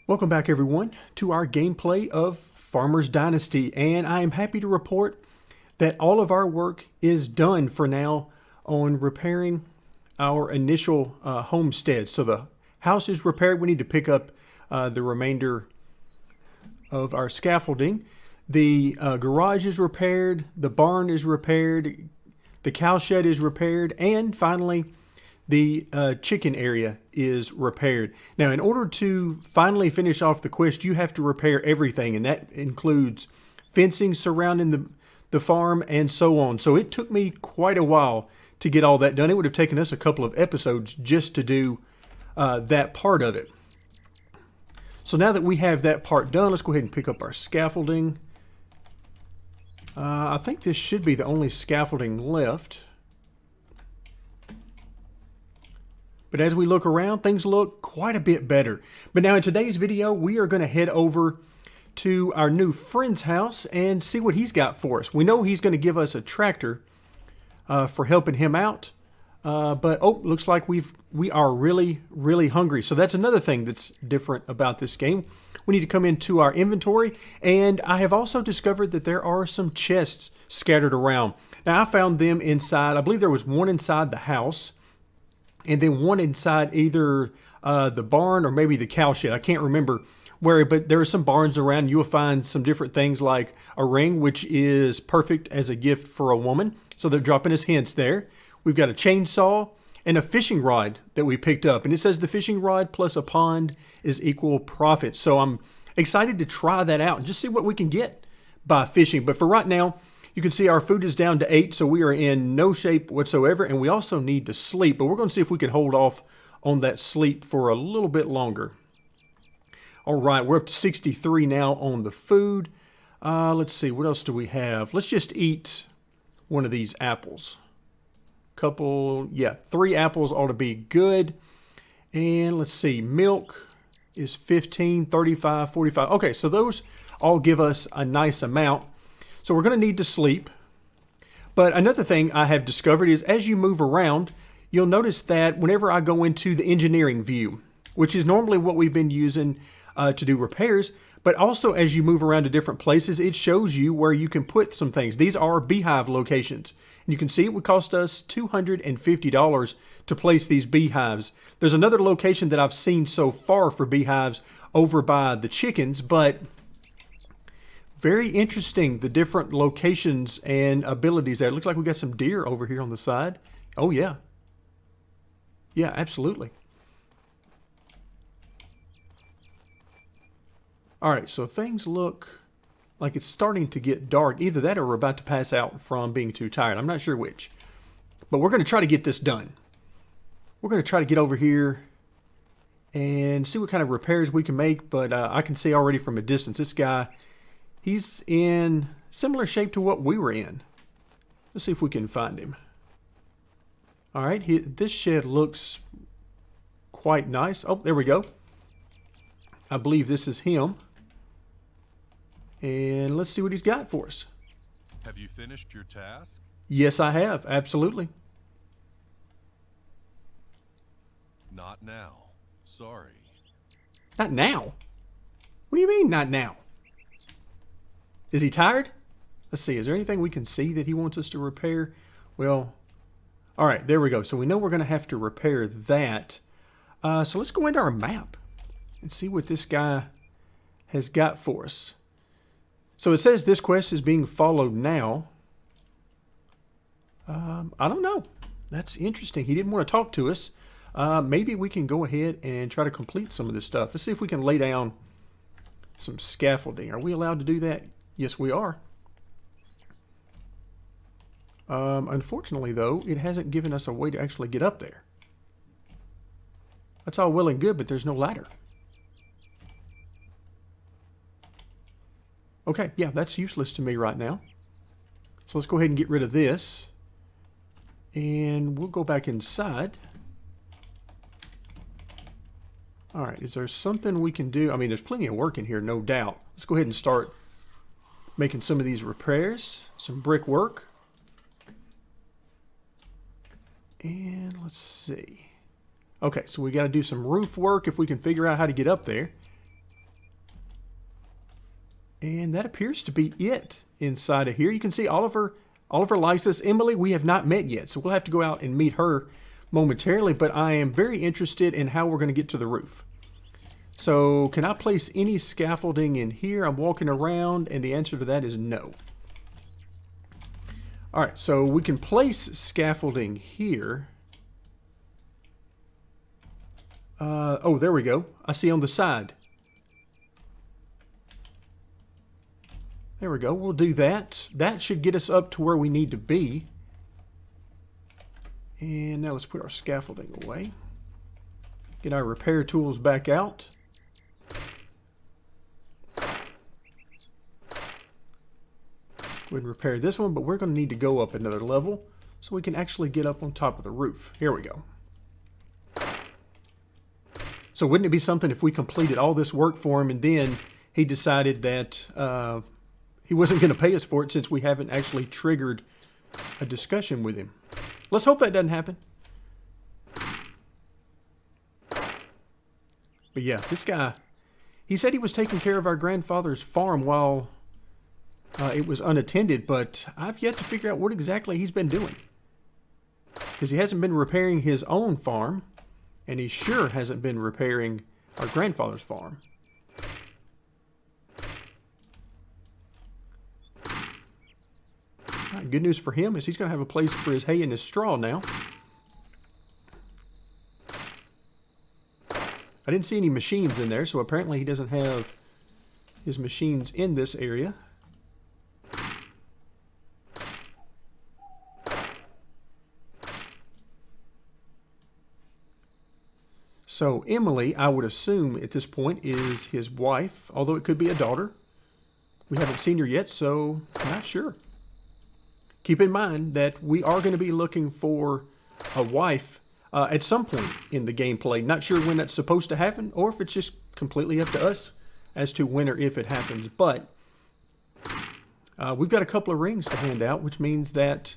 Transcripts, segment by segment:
Welcome back everyone to our gameplay of Farmers Dynasty, and I am happy to report that all of our work is done for now on repairing our initial homestead. So the house is repaired. We need to pick up the remainder of our scaffolding. The garage is repaired, the barn is repaired, the cow shed is repaired, and finally the chicken area is repaired. Now, in order to finally finish off the quest, you have to repair everything, and that includes fencing surrounding the farm and so on. So it took me quite a while to get all that done. It would have taken us a couple of episodes just to do that part of it. So now that we have that part done, let's go ahead and pick up our scaffolding. I think this should be the only scaffolding left. But as we look around, things look quite a bit better. But now in today's video, we are going to head over to our new friend's house and see what he's got for us. We know he's going to give us a tractor for helping him out. But looks like we are really hungry. So that's another thing that's different about this game. We need to come into our inventory, and I have also discovered that there are some chests scattered around. Now I found them inside, I believe there was one inside the house, and then one inside either the barn or maybe the cow shed. I can't remember where, but there are some barns around. You'll find some different things like a ring, which is perfect as a gift for a woman. So they're dropping us hints there. We've got a chainsaw and a fishing rod that we picked up. And it says the fishing rod plus a pond is equal profit. So I'm excited to try that out and just see what we can get by fishing. But for right now, you can see our food is down to 8, so we are in no shape whatsoever, and we also need to sleep. But we're going to see if we can hold off on that sleep for a little bit longer. All right, we're up to 63 now on the food. Let's see, what else do we have? Let's just eat one of these apples. 3 apples ought to be good. And let's see, milk is 15, 35, 45. Okay, so those all give us a nice amount. So we're going to need to sleep. But another thing I have discovered is as you move around, you'll notice that whenever I go into the engineering view, which is normally what we've been using to do repairs, but also as you move around to different places, it shows you where you can put some things. These are beehive locations. And you can see it would cost us $250 to place these beehives. There's another location that I've seen so far for beehives over by the chickens, but very interesting, the different locations and abilities there. It looks like we got some deer over here on the side. Oh, yeah. Yeah, absolutely. All right, so things look like it's starting to get dark. Either that or we're about to pass out from being too tired. I'm not sure which. But we're going to try to get this done. We're going to try to get over here and see what kind of repairs we can make. But I can see already from a distance, this guy, he's in similar shape to what we were in. Let's see if we can find him. All right, this shed looks quite nice. Oh, there we go. I believe this is him. And let's see what he's got for us. Have you finished your task? Yes, I have. Absolutely. Not now. Sorry. Not now? What do you mean, not now? Is he tired? Let's see. Is there anything we can see that he wants us to repair? Well, all right. There we go. So we know we're going to have to repair that. So let's go into our map and see what this guy has got for us. So it says this quest is being followed now. I don't know. That's interesting. He didn't want to talk to us. Maybe we can go ahead and try to complete some of this stuff. Let's see if we can lay down some scaffolding. Are we allowed to do that? Yes, we are. Unfortunately, though, it hasn't given us a way to actually get up there. That's all well and good, but there's no ladder. Okay, yeah, that's useless to me right now. So let's go ahead and get rid of this. And we'll go back inside. All right, is there something we can do? I mean, there's plenty of work in here, no doubt. Let's go ahead and start making some of these repairs. Some brickwork. And let's see. Okay, so we got to do some roof work if we can figure out how to get up there. And that appears to be it inside of here. You can see Oliver likes us. Emily, we have not met yet, so we'll have to go out and meet her momentarily, but I am very interested in how we're going to get to the roof. So can I place any scaffolding in here? I'm walking around, and the answer to that is no. All right, so we can place scaffolding here. Oh, there we go. I see on the side. There we go. We'll do that. That should get us up to where we need to be. And now let's put our scaffolding away. Get our repair tools back out. Go ahead and repair this one, but we're going to need to go up another level so we can actually get up on top of the roof. Here we go. So wouldn't it be something if we completed all this work for him and then he decided that he wasn't going to pay us for it since we haven't actually triggered a discussion with him? Let's hope that doesn't happen. But yeah, this guy, he said he was taking care of our grandfather's farm while it was unattended, but I've yet to figure out what exactly he's been doing. Because he hasn't been repairing his own farm, and he sure hasn't been repairing our grandfather's farm. Right, good news for him is he's going to have a place for his hay and his straw now. I didn't see any machines in there, so apparently he doesn't have his machines in this area. So Emily, I would assume at this point, is his wife, although it could be a daughter. We haven't seen her yet, so not sure. Keep in mind that we are going to be looking for a wife at some point in the gameplay. Not sure when that's supposed to happen, or if it's just completely up to us as to when or if it happens. But we've got a couple of rings to hand out, which means that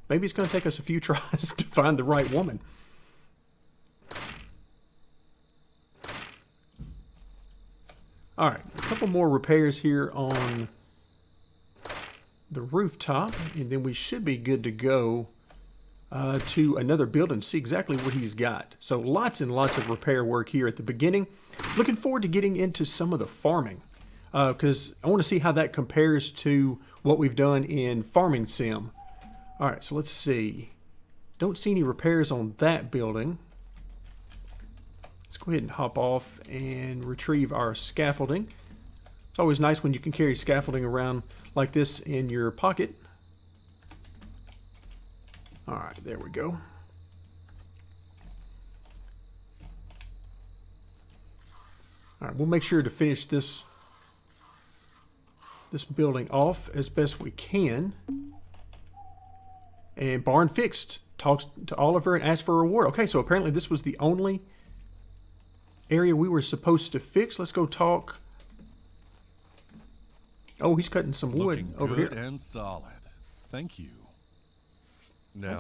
maybe it's going to take us a few tries to find the right woman. All right, a couple more repairs here on the rooftop, and then we should be good to go to another building, see exactly what he's got. So lots and lots of repair work here at the beginning. Looking forward to getting into some of the farming, because I want to see how that compares to what we've done in Farming Sim. All right, so let's see. Don't see any repairs on that building. Let's go ahead and hop off and retrieve our scaffolding. It's always nice when you can carry scaffolding around like this in your pocket. All right, there we go. All right, we'll make sure to finish this building off as best we can. And barn fixed. Talks to Oliver and asks for a reward. Okay, so apparently this was the only area we were supposed to fix. Let's go talk. Oh, he's cutting some wood Looking over good here. and solid. Thank you. Now,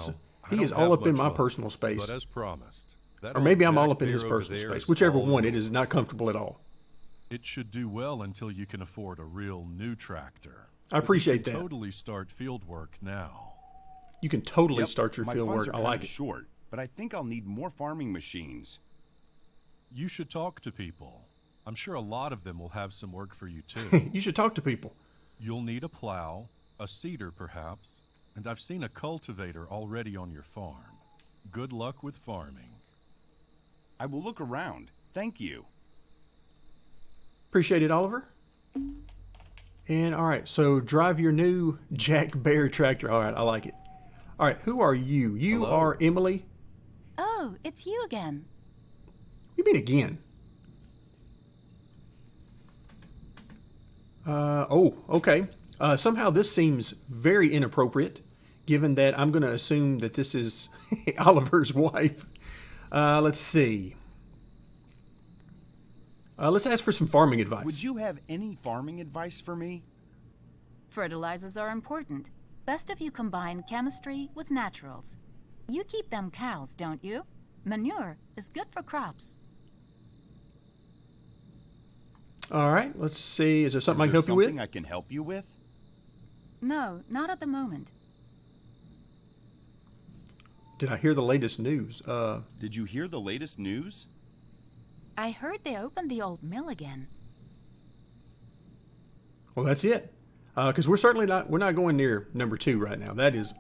He is all up in my personal space. But as promised, that Or maybe old I'm all Jack up in his Bear over personal there space. is Whichever all one, it yours. is not comfortable at all. It should do well until you can afford a real new tractor. I appreciate But you that. can totally start field work now. You can totally Yep, start your my field funds work. are I kind like of it. short, but I think I'll need more farming machines. You should talk to people. I'm sure a lot of them will have some work for you too. You should talk to people. You'll need a plow, a seeder perhaps, and I've seen a cultivator already on your farm. Good luck with farming. I will look around. Thank you. Appreciate it, Oliver. And all right, so drive your new Jack Bear tractor. All right, I like it. All right, who are you? You Hello. are Emily. Oh, it's you again. What do you mean again? Oh, okay. Somehow this seems very inappropriate, given that I'm going to assume that this is Oliver's wife. Let's see. Let's ask for some farming advice. Would you have any farming advice for me? Fertilizers are important. Best if you combine chemistry with naturals. You keep them cows, don't you? Manure is good for crops. All right, let's see. Is there something I Is can there help you with? something I can help you with? No, not at the moment. Did I hear the latest news? Did you hear the latest news? I heard they opened the old mill again. Well, that's it. Because we're not going near number 2 right now. That is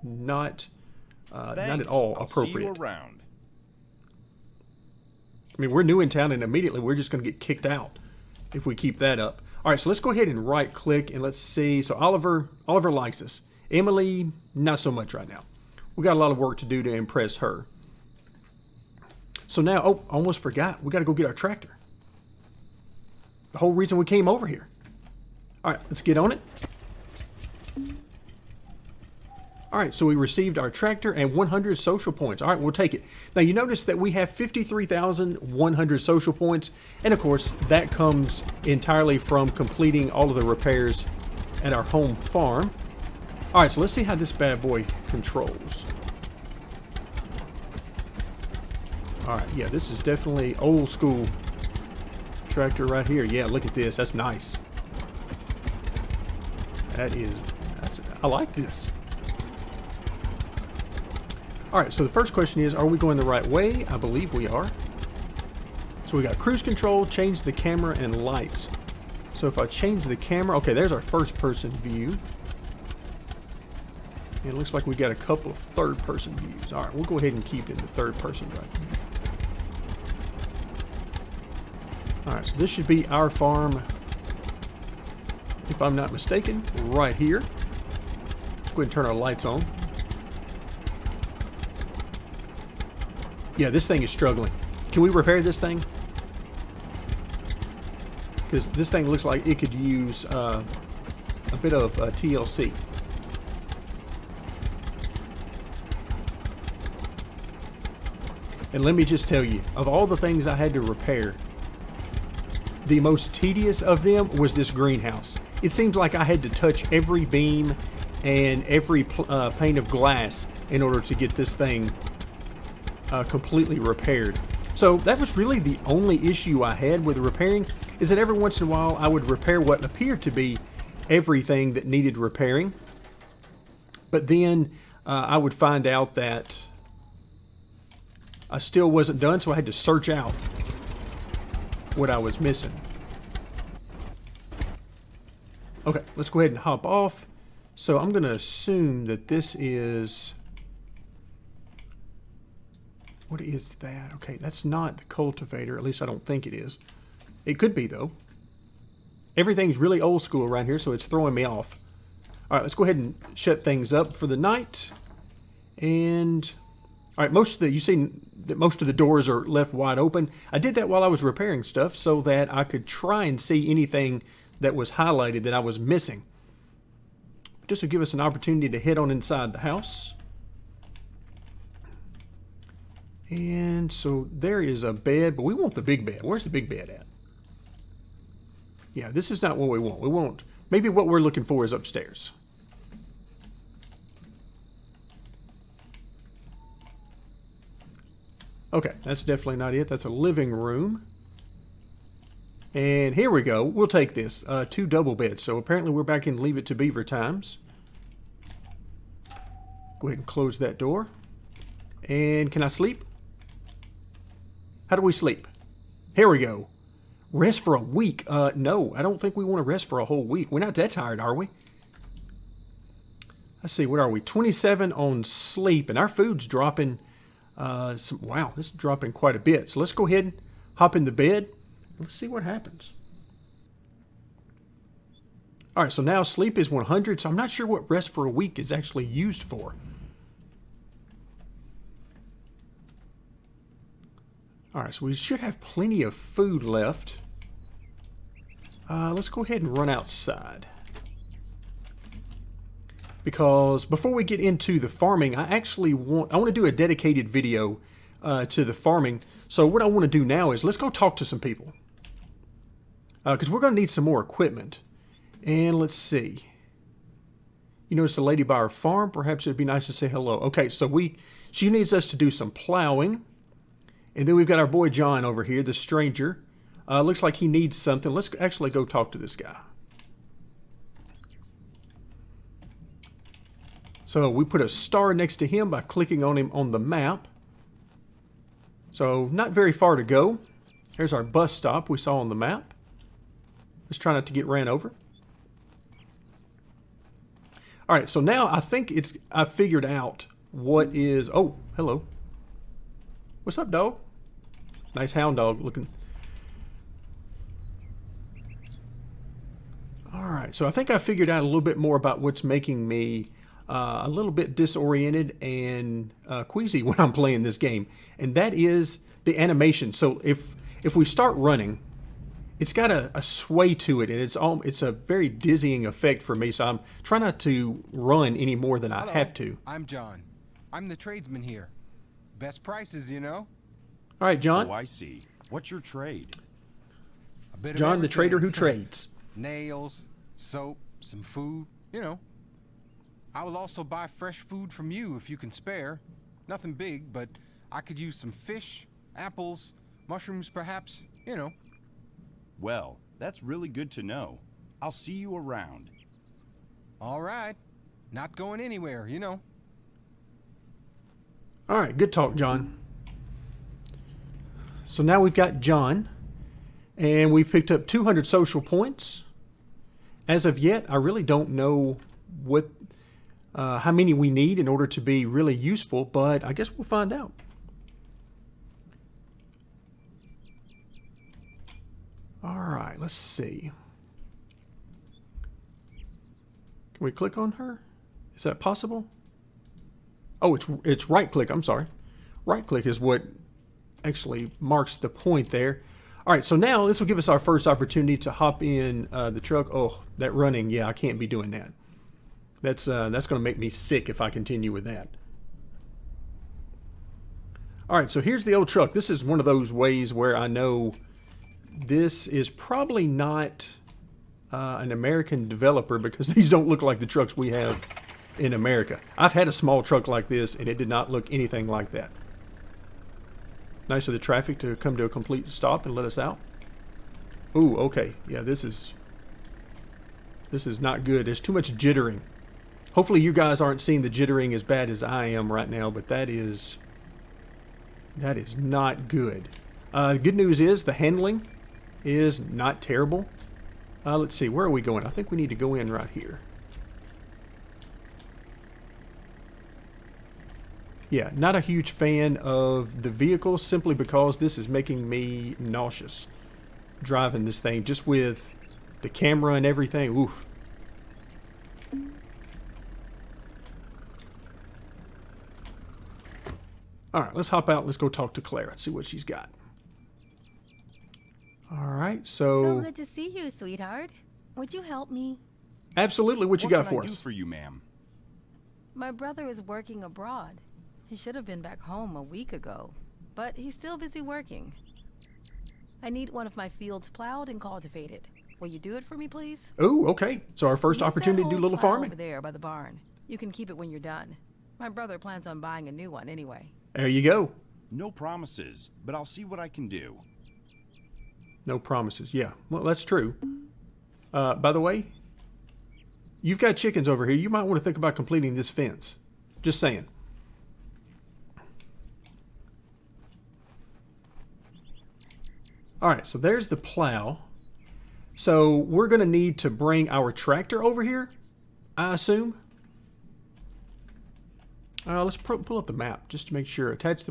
not at all I'll appropriate. See you around. I mean, we're new in town, and immediately we're just going to get kicked out if we keep that up. All right, so let's go ahead and right-click, and let's see. So Oliver likes us. Emily, not so much right now. We got a lot of work to do to impress her. So now, oh, almost forgot. We got to go get our tractor. The whole reason we came over here. All right, let's get on it. All right, so we received our tractor and 100 social points. All right, we'll take it. Now, you notice that we have 53,100 social points. And, of course, that comes entirely from completing all of the repairs at our home farm. All right, so let's see how this bad boy controls. All right, yeah, this is definitely old school tractor right here. Yeah, look at this. That's nice. I like this. All right, so the first question is, are we going the right way? I believe we are. So we got cruise control, change the camera, and lights. So if I change the camera, okay, there's our first person view. And it looks like we got a couple of third person views. All right, we'll go ahead and keep it in the third person right now. All right, so this should be our farm, if I'm not mistaken, right here. Let's go ahead and turn our lights on. Yeah, this thing is struggling. Can we repair this thing? Because this thing looks like it could use a bit of TLC. And let me just tell you, of all the things I had to repair, the most tedious of them was this greenhouse. It seems like I had to touch every beam and every pane of glass in order to get this thing completely repaired. So that was really the only issue I had with repairing, is that every once in a while I would repair what appeared to be everything that needed repairing. But then I would find out that I still wasn't done, so I had to search out what I was missing. Okay, let's go ahead and hop off. So I'm going to assume that this is... What is that? Okay, that's not the cultivator. At least I don't think it is. It could be, though. Everything's really old school around here, so it's throwing me off. All right, let's go ahead and shut things up for the night. And... All right, you see that most of the doors are left wide open. I did that while I was repairing stuff so that I could try and see anything that was highlighted that I was missing. This will give us an opportunity to head on inside the house. And so there is a bed, but we want the big bed. Where's the big bed at? Yeah, this is not what we want. We want, maybe what we're looking for is upstairs. Okay, that's definitely not it. That's a living room. And here we go. We'll take this. 2 double beds. So apparently we're back in Leave It to Beaver times. Go ahead and close that door. And can I sleep? How do we sleep? Here we go. Rest for a week. No, I don't think we want to rest for a whole week. We're not that tired, are we? Let's see, what are we? 27 on sleep, and our food's dropping. Wow, this is dropping quite a bit. So let's go ahead and hop in the bed. Let's see what happens. All right, so now sleep is 100, so I'm not sure what rest for a week is actually used for. All right, so we should have plenty of food left. Let's go ahead and run outside. Because before we get into the farming, I want to do a dedicated video to the farming. So what I want to do now is let's go talk to some people. Because we're going to need some more equipment. And let's see. You notice a lady by our farm. Perhaps it'd be nice to say hello. Okay, so she needs us to do some plowing. And then we've got our boy John over here, the stranger. Looks like he needs something. Let's actually go talk to this guy. So we put a star next to him by clicking on him on the map. So not very far to go. Here's our bus stop we saw on the map. Let's try not to get ran over. All right, so now I think I figured out what is... Oh, hello. What's up, dog? Nice hound dog looking. All right, so I think I figured out a little bit more about what's making me a little bit disoriented and queasy when I'm playing this game, and that is the animation. So if we start running, it's got a sway to it, and it's a very dizzying effect for me. So I'm trying not to run any more than I have to. I'm John. I'm the tradesman here. Best prices, you know. All right, John. Oh, I see. What's your trade? A bit of John, the trader who everything. trades. Nails, soap, some food, you know. I will also buy fresh food from you if you can spare. Nothing big, but I could use some fish, apples, mushrooms perhaps, you know. Well, that's really good to know. I'll see you around. All right. Not going anywhere, you know. All right, good talk, John. So now we've got John, and we've picked up 200 social points. As of yet, I really don't know how many we need in order to be really useful, but I guess we'll find out. All right, let's see. Can we click on her? Is that possible? Oh, it's right click. I'm sorry. Right click is what actually marks the point there. All right, so now this will give us our first opportunity to hop in the truck. Oh, that running, yeah, I can't be doing that. That's going to make me sick if I continue with that. All right, so here's the old truck. This is one of those ways where I know this is probably not an American developer, because these don't look like the trucks we have in America. I've had a small truck like this, and it did not look anything like that. Nice of the traffic to come to a complete stop and let us out. Ooh, okay. Yeah, this is not good. There's too much jittering. Hopefully you guys aren't seeing the jittering as bad as I am right now, but that is not good. Good news is the handling is not terrible. Let's see, where are we going? I think we need to go in right here. Yeah, not a huge fan of the vehicle, simply because this is making me nauseous driving this thing, just with the camera and everything. Oof. All right, let's hop out. Let's go talk to Clara and see what she's got. All right, So good to see you, sweetheart. Would you help me? Absolutely. What you got What for can I do us? for you, ma'am? My brother is working abroad. He should have been back home a week ago, but he's still busy working. I need one of my fields plowed and cultivated. Will you do it for me, please? Oh, okay. So our first Use that opportunity to do a old little plow farming. over there by the barn. You can keep it when you're done. My brother plans on buying a new one anyway. There you go. No promises, but I'll see what I can do. No promises. Yeah, well, that's true. By the way, you've got chickens over here. You might want to think about completing this fence. Just saying. All right, so there's the plow. So we're going to need to bring our tractor over here, I assume. Let's pull up the map just to make sure. Attach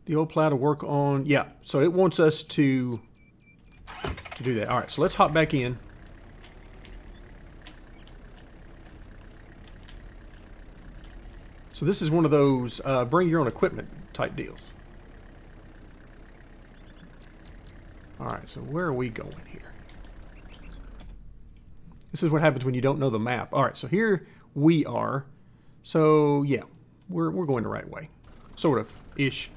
the old plow to work on. Yeah, so it wants us to do that. All right, so let's hop back in. So this is one of those bring your own equipment type deals. All right, so where are we going here? This is what happens when you don't know the map. All right, so here we are. So yeah, we're going the right way, sort of ish.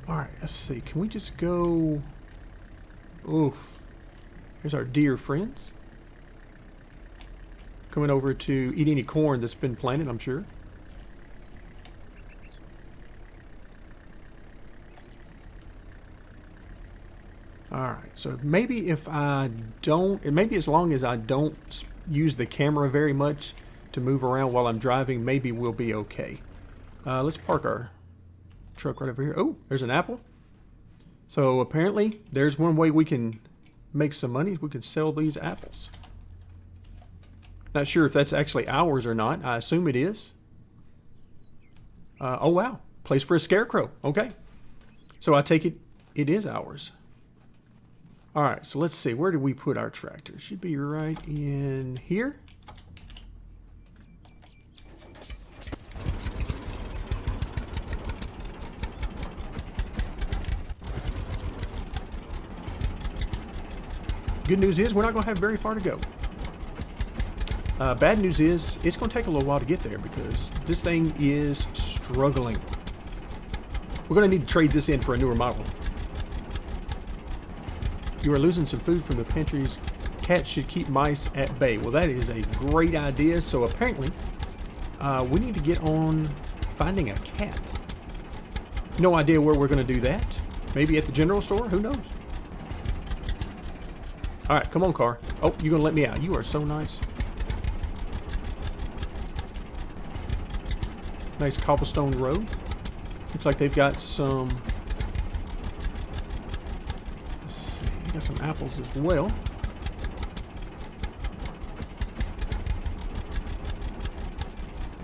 All right, let's see. Can we just go? Oof. Here's our dear friends. Coming over to eat any corn that's been planted, I'm sure. Alright, so maybe if I don't, maybe as long as I don't use the camera very much to move around while I'm driving, maybe we'll be okay. Let's park our truck right over here. Oh, there's an apple. So apparently, there's one way we can make some money. We can sell these apples. Not sure if that's actually ours or not. I assume it is. Oh, wow. Place for a scarecrow. Okay. So I take it, it is ours. All right, so let's see. Where did we put our tractor? It should be right in here. Good news is we're not going to have very far to go. Bad news is it's going to take a little while to get there because this thing is struggling. We're going to need to trade this in for a newer model. You are losing some food from the pantries. Cats should keep mice at bay. Well, that is a great idea. So apparently, we need to get on finding a cat. No idea where we're going to do that. Maybe at the general store? Who knows? All right, come on, car. Oh, you're going to let me out. You are so nice. Nice cobblestone road. Looks like they've got some... Let's see. They got some apples as well.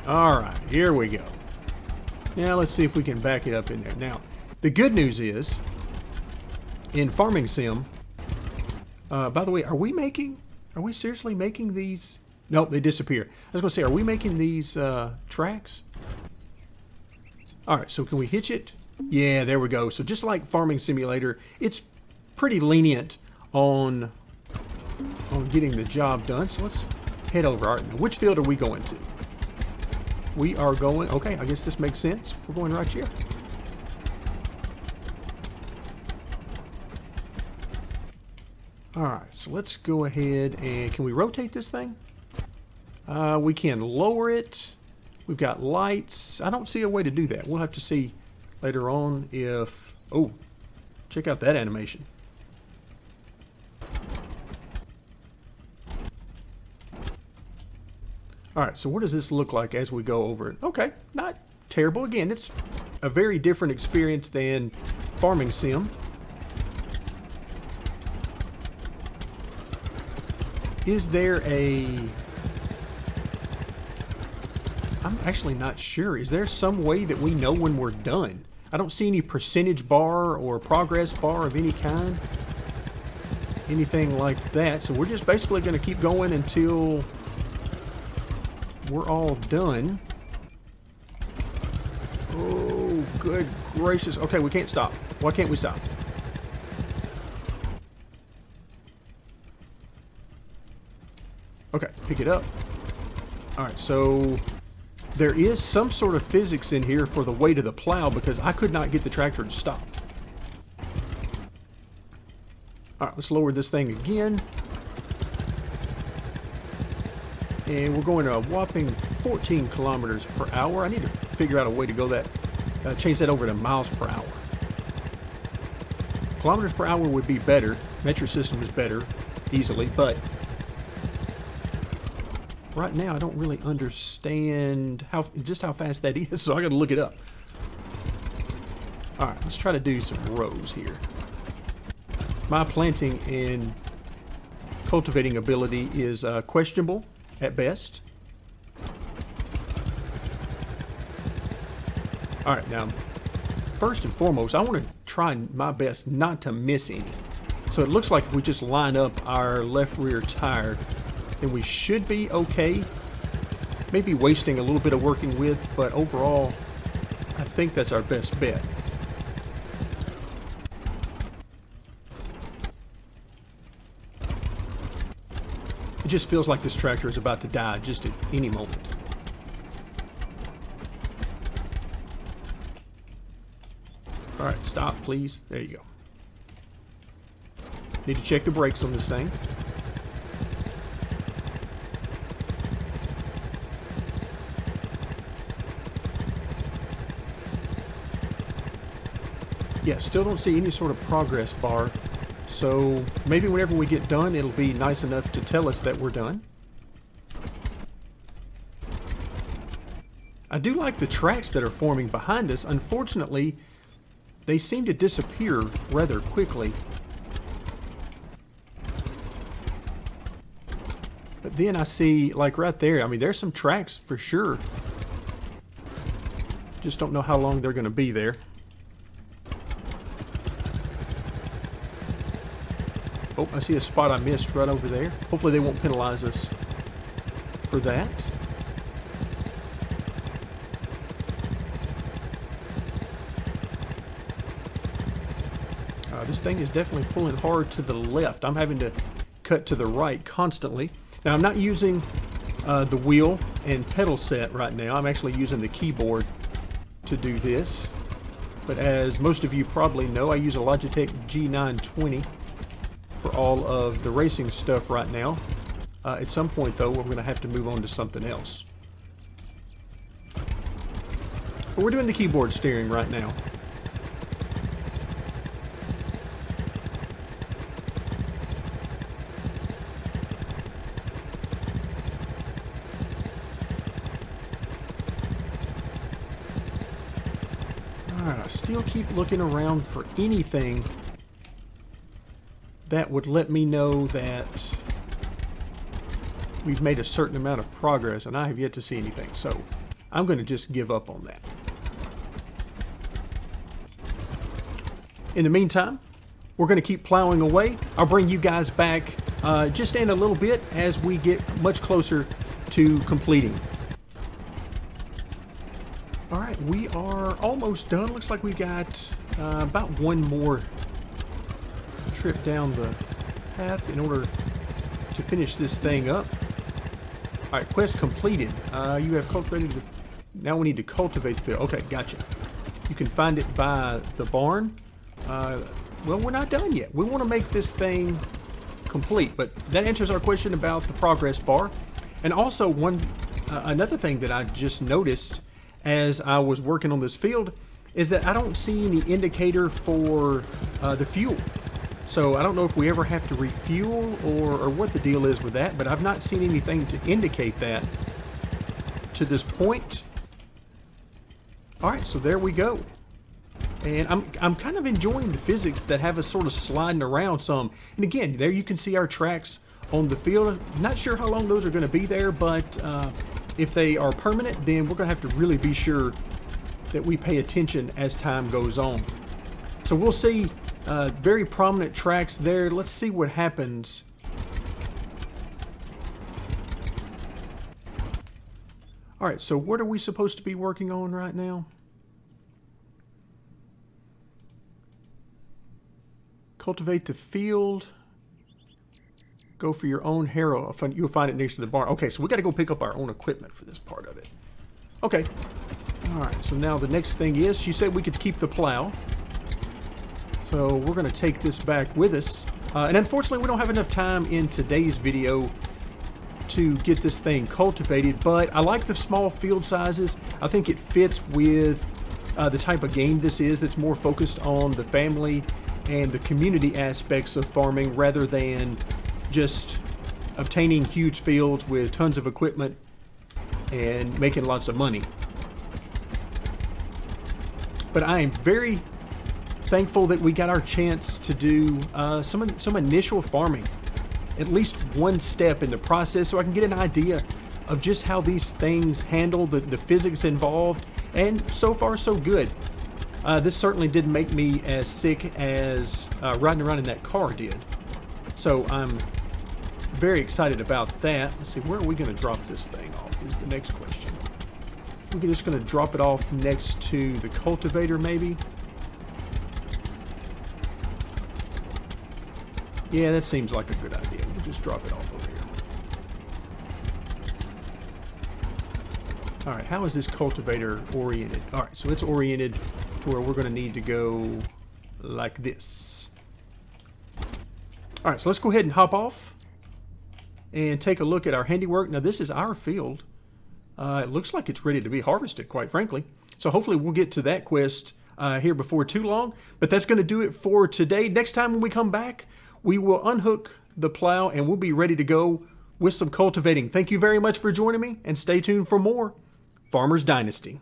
All right, here we go. Now let's see if we can back it up in there. Now, the good news is, in Farming Sim, by the way, are we seriously making these? Nope, they disappear. I was going to say, are we making these tracks? All right, so can we hitch it? Yeah, there we go. So just like Farming Simulator, it's pretty lenient on getting the job done. So let's head over. All right, now which field are we going to? We are going, okay, I guess this makes sense. We're going right here. All right, so let's go ahead and, can we rotate this thing? We can lower it. We've got lights. I don't see a way to do that. We'll have to see later on if, oh, check out that animation. All right, so what does this look like as we go over it? Okay, not terrible. Again, it's a very different experience than Farming Sim. Is there a... I'm actually not sure. Is there some way that we know when we're done? I don't see any percentage bar or progress bar of any kind. Anything like that. So we're just basically going to keep going until we're all done. Oh, good gracious. Okay, we can't stop. Why can't we stop? Okay, pick it up. All right, so there is some sort of physics in here for the weight of the plow because I could not get the tractor to stop. All right, let's lower this thing again. And we're going to a whopping 14 kilometers per hour. I need to figure out a way to go that, change that over to miles per hour. Kilometers per hour would be better. Metric system is better, easily, but right now I don't really understand just how fast that is, so I got to look it up. All right, let's try to do some rows here. My planting and cultivating ability is questionable at best. All right, now, first and foremost, I want to try my best not to miss any. So it looks like if we just line up our left rear tire, then we should be okay. Maybe wasting a little bit of working with, but overall, I think that's our best bet. It just feels like this tractor is about to die just at any moment. All right, stop, please. There you go. Need to check the brakes on this thing. Yeah, still don't see any sort of progress bar. So maybe whenever we get done, it'll be nice enough to tell us that we're done. I do like the tracks that are forming behind us. Unfortunately, they seem to disappear rather quickly. But then I see, like right there, I mean, there's some tracks for sure. Just don't know how long they're going to be there. Oh, I see a spot I missed right over there. Hopefully they won't penalize us for that. This thing is definitely pulling hard to the left. I'm having to cut to the right constantly. Now, I'm not using the wheel and pedal set right now. I'm actually using the keyboard to do this. But as most of you probably know, I use a Logitech G920 for all of the racing stuff right now. At some point, though, we're going to have to move on to something else. But we're doing the keyboard steering right now. I still keep looking around for anything that would let me know that we've made a certain amount of progress, and I have yet to see anything. So I'm going to just give up on that. In the meantime, we're going to keep plowing away. I'll bring you guys back just in a little bit as we get much closer to completing. Alright, we are almost done. Looks like we've got about one more trip down the path in order to finish this thing up. Alright, quest completed. You have cultivated the... Now we need to cultivate the field. Okay, gotcha. You can find it by the barn. Well, we're not done yet. We want to make this thing complete, but that answers our question about the progress bar. And also, another thing that I just noticed as I was working on this field is that I don't see any indicator for the fuel. So I don't know if we ever have to refuel or what the deal is with that, but I've not seen anything to indicate that to this point. Alright, so there we go. And I'm kind of enjoying the physics that have us sort of sliding around some. And again, there you can see our tracks on the field. Not sure how long those are going to be there, but if they are permanent, then we're going to have to really be sure that we pay attention as time goes on. So we'll see very prominent tracks there. Let's see what happens. Alright, so what are we supposed to be working on right now? Cultivate the field. Go for your own harrow. You'll find it next to the barn. Okay, so we got to go pick up our own equipment for this part of it. Okay. Alright, so now the next thing is, she said we could keep the plow. So we're going to take this back with us. And unfortunately, we don't have enough time in today's video to get this thing cultivated, but I like the small field sizes. I think it fits with the type of game this is, that's more focused on the family and the community aspects of farming rather than just obtaining huge fields with tons of equipment and making lots of money. But I am very thankful that we got our chance to do some initial farming, at least one step in the process, so I can get an idea of just how these things handle the physics involved, and so far so good. This certainly didn't make me as sick as riding around in that car did. So I'm very excited about that. Let's see, where are we going to drop this thing off is the next question. We're just going to drop it off next to the cultivator maybe. Yeah, that seems like a good idea. We'll just drop it off over here. Alright, how is this cultivator oriented? Alright, so it's oriented to where we're going to need to go like this. Alright, so let's go ahead and hop off and take a look at our handiwork. Now this is our field. It looks like it's ready to be harvested, quite frankly. So hopefully we'll get to that quest here before too long. But that's going to do it for today. Next time when we come back, we will unhook the plow and we'll be ready to go with some cultivating. Thank you very much for joining me, and stay tuned for more Farmer's Dynasty.